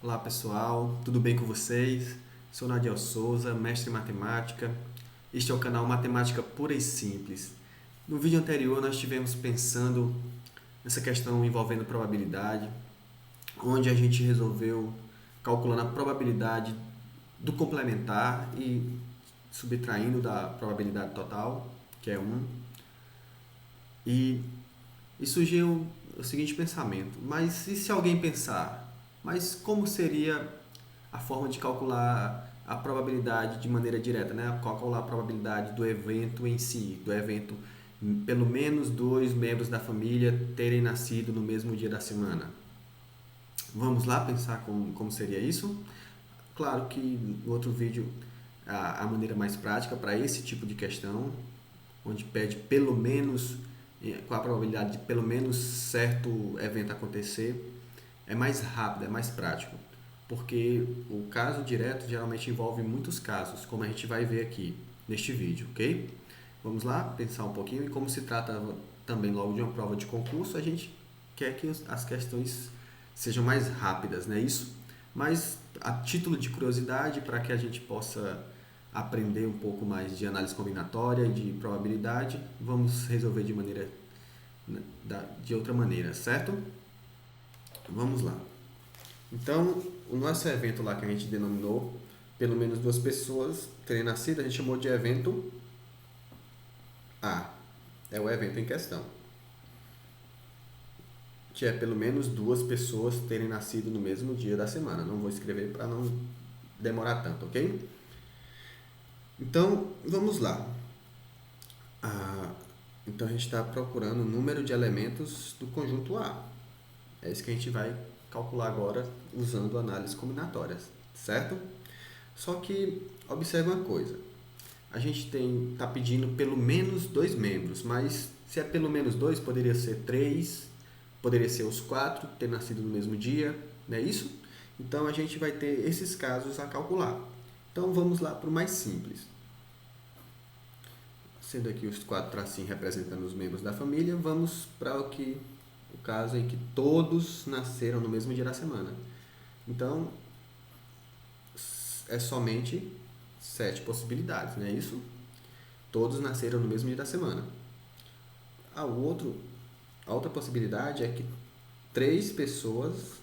Olá pessoal, tudo bem com vocês? Sou Nadiel Souza, mestre em matemática. Este é o canal Matemática Pura e Simples. No vídeo anterior nós estivemos pensando nessa questão envolvendo probabilidade, onde a gente resolveu calculando a probabilidade do complementar e subtraindo da probabilidade total, que é 1. E, e surgiu o seguinte pensamento: mas e se alguém pensar, mas como seria a forma de calcular a probabilidade de maneira direta, né? Calcular a probabilidade do evento em si, do evento pelo menos dois membros da família terem nascido no mesmo dia da semana. Vamos lá pensar como seria isso? Claro que no outro vídeo a maneira mais prática para esse tipo de questão, onde pede pelo menos, com a probabilidade de pelo menos certo evento acontecer, é mais rápido, é mais prático, porque o caso direto geralmente envolve muitos casos, como a gente vai ver aqui neste vídeo, ok? Vamos lá pensar um pouquinho, e como se trata também logo de uma prova de concurso, a gente quer que as questões sejam mais rápidas, não é isso? Mas a título de curiosidade, para que a gente possa aprender um pouco mais de análise combinatória e de probabilidade, vamos resolver de outra maneira, certo? Vamos lá. Então, o nosso evento lá que a gente denominou pelo menos duas pessoas terem nascido, a gente chamou de evento A. É o evento em questão. Que é pelo menos duas pessoas terem nascido no mesmo dia da semana. Não vou escrever para não demorar tanto, ok? Então, vamos lá. Então, a gente está procurando o número de elementos do conjunto A. É isso que a gente vai calcular agora usando análises combinatórias, certo? Só que observe uma coisa, a gente está pedindo pelo menos dois membros, mas se é pelo menos dois, poderia ser três, poderia ser os quatro ter nascido no mesmo dia, não é isso? Então a gente vai ter esses casos a calcular. Então vamos lá para o mais simples. Sendo aqui os quatro tracinhos representando os membros da família, vamos para o caso em que todos nasceram no mesmo dia da semana. Então é somente 7 possibilidades, não é isso? Todos nasceram no mesmo dia da semana. A outra possibilidade é que 3 pessoas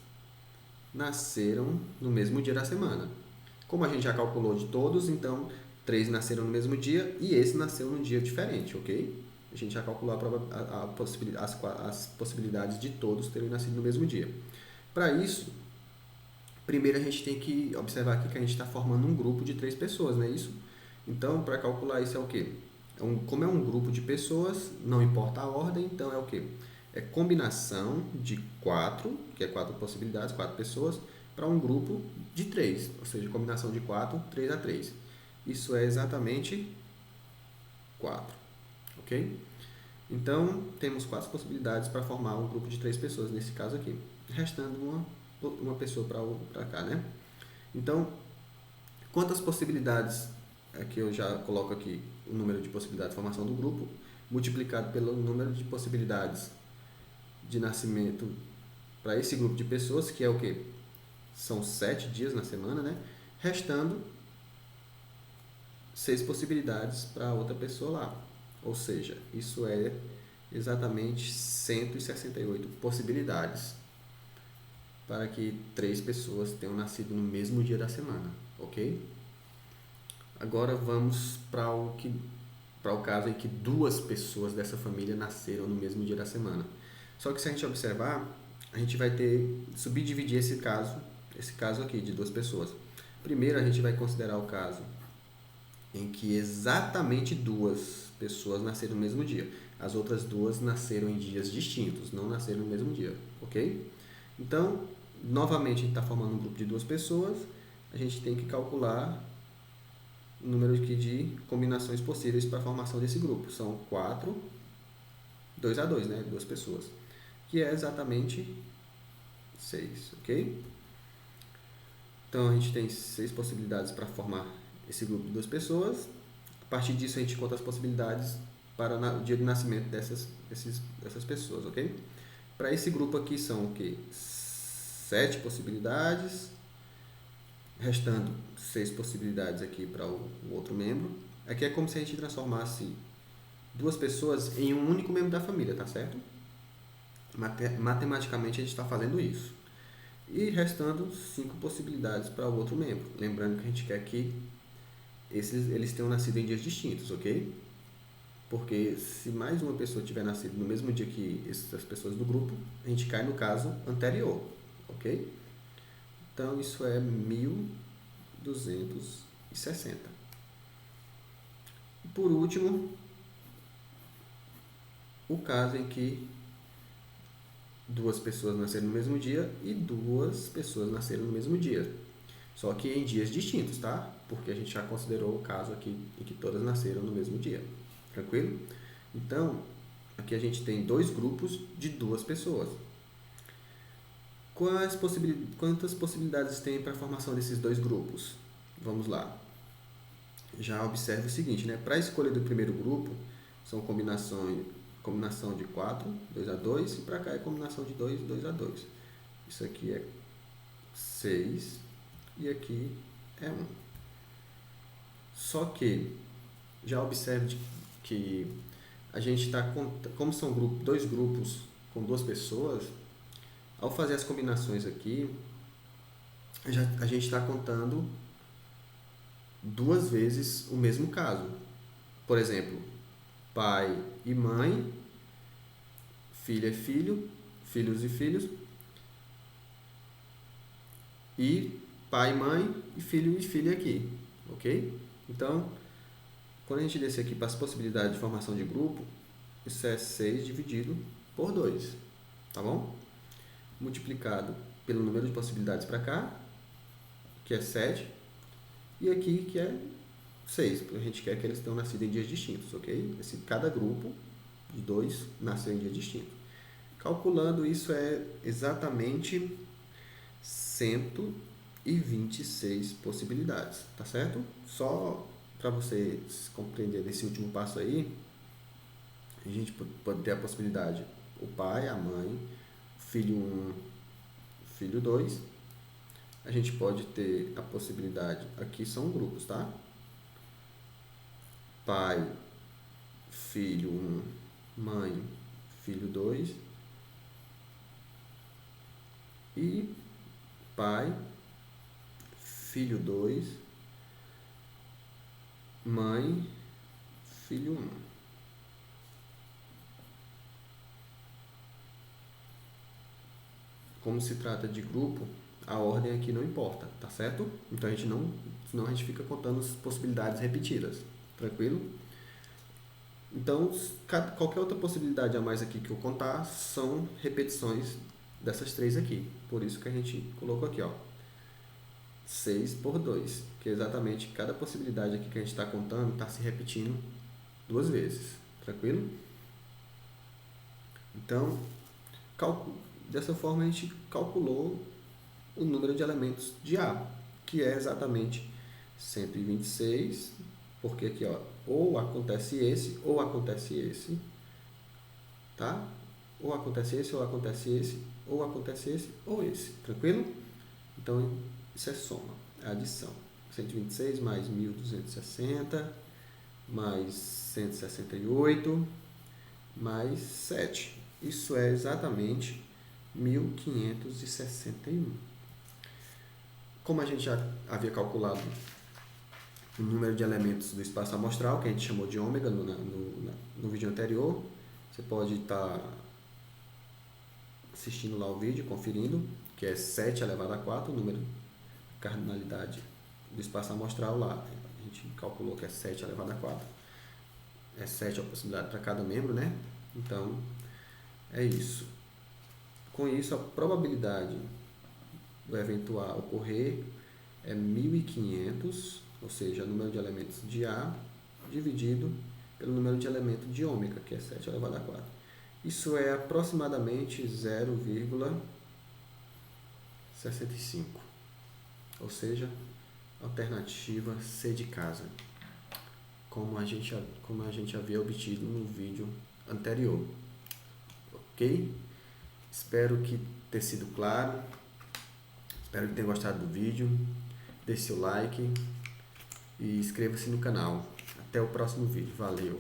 nasceram no mesmo dia da semana. Como a gente já calculou de todos, então 3 nasceram no mesmo dia e esse nasceu num dia diferente, ok? A gente já calculou as possibilidades de todos terem nascido no mesmo dia. Para isso, primeiro a gente tem que observar aqui que a gente está formando um grupo de 3 pessoas, não é isso? Então, para calcular isso é o quê? Como é um grupo de pessoas, não importa a ordem, então é o quê? É combinação de 4, que é 4 possibilidades, 4 pessoas, para um grupo de 3, ou seja, combinação de 4, 3 a 3. Isso é exatamente 4, ok? Então, temos 4 possibilidades para formar um grupo de 3 pessoas, nesse caso aqui, restando uma pessoa para cá, né? Então, quantas possibilidades, aqui eu já coloco aqui o número de possibilidades de formação do grupo, multiplicado pelo número de possibilidades de nascimento para esse grupo de pessoas, que é o quê? São 7 dias na semana, né? Restando 6 possibilidades para outra pessoa lá. Ou seja, isso é exatamente 168 possibilidades para que 3 pessoas tenham nascido no mesmo dia da semana, ok? Agora vamos para o caso em que 2 pessoas dessa família nasceram no mesmo dia da semana. Só que se a gente observar, a gente vai subdividir esse caso aqui de 2 pessoas. Primeiro a gente vai considerar o caso em que exatamente 2 pessoas nasceram no mesmo dia. As outras 2 nasceram em dias distintos, não nasceram no mesmo dia, ok? Então, novamente a gente está formando um grupo de 2 pessoas, a gente tem que calcular o número de combinações possíveis para a formação desse grupo. São 4, 2 a 2, né? 2 pessoas, que é exatamente 6, ok? Então a gente tem 6 possibilidades para formar esse grupo de 2 pessoas. A partir disso a gente conta as possibilidades para o dia de nascimento dessas pessoas, ok? Para esse grupo aqui são o quê? 7 possibilidades restando 6 possibilidades aqui para o outro membro. Aqui é como se a gente transformasse duas pessoas em um único membro da família, tá certo? Matematicamente a gente está fazendo isso. E restando 5 possibilidades para o outro membro. Lembrando que a gente quer que eles tenham nascido em dias distintos, ok? Porque se mais uma pessoa tiver nascido no mesmo dia que essas pessoas do grupo, a gente cai no caso anterior, ok? Então isso é 1260. E por último, o caso em que duas pessoas nasceram no mesmo dia e duas pessoas nasceram no mesmo dia. Só que em dias distintos, tá? Porque a gente já considerou o caso aqui em que todas nasceram no mesmo dia. Tranquilo? Então, aqui a gente tem dois grupos de duas pessoas. Quantas possibilidades tem para a formação desses dois grupos? Vamos lá. Já observe o seguinte, né? Para a escolha do primeiro grupo, são combinação de 4, 2 a 2, e para cá é combinação de 2, 2 a 2. Isso aqui é 6 e aqui é 1. Só que, já observe que a gente está, como são dois grupos com duas pessoas, ao fazer as combinações aqui, a gente está contando duas vezes o mesmo caso. Por exemplo, pai e mãe, filho e filho, filhos e filhos, e pai e mãe, e filho aqui, ok? Então, quando a gente descer aqui para as possibilidades de formação de grupo, isso é 6 dividido por 2, tá bom? Multiplicado pelo número de possibilidades para cá, que é 7, e aqui que é 6, porque a gente quer que eles tenham nascido em dias distintos, ok? Cada grupo de 2 nasceu em dias distintos. Calculando isso é exatamente 126 possibilidades, tá certo? Só para vocês compreenderem esse último passo aí, a gente pode ter a possibilidade o pai, a mãe, filho 1, filho 2. A gente pode ter a possibilidade, aqui são grupos, tá? Pai, filho 1, mãe, filho 2. E pai, filho 2, mãe, filho 1. Como se trata de grupo, a ordem aqui não importa, tá certo? Então senão a gente fica contando as possibilidades repetidas, tranquilo? Então, qualquer outra possibilidade a mais aqui que eu contar são repetições dessas três aqui. Por isso que a gente colocou aqui, ó, 6 por 2, que é exatamente cada possibilidade aqui que a gente está contando está se repetindo duas vezes, tranquilo? Então, dessa forma a gente calculou o número de elementos de A, que é exatamente 126, porque aqui, ó, ou acontece esse, tá? Ou acontece esse, ou acontece esse, ou acontece esse, ou esse, tranquilo? Então, isso é soma, é adição. 126 mais 1260, mais 168, mais 7. Isso é exatamente 1561. Como a gente já havia calculado o número de elementos do espaço amostral, que a gente chamou de ômega no vídeo anterior, você pode estar assistindo lá o vídeo, conferindo, que é 7 elevado a 4, o número de cardinalidade do espaço amostral lá. A gente calculou que é 7 elevado a 4. É 7 a possibilidade para cada membro, né? Então, é isso. Com isso, a probabilidade do evento A ocorrer é 1500, ou seja, o número de elementos de A dividido pelo número de elementos de ômega, que é 7 elevado a 4. Isso é aproximadamente 0,65, ou seja, alternativa C de casa, como a gente havia obtido no vídeo anterior. Ok? Espero que tenha sido claro, espero que tenha gostado do vídeo. deixe seu like e inscreva-se no canal. Até o próximo vídeo. Valeu!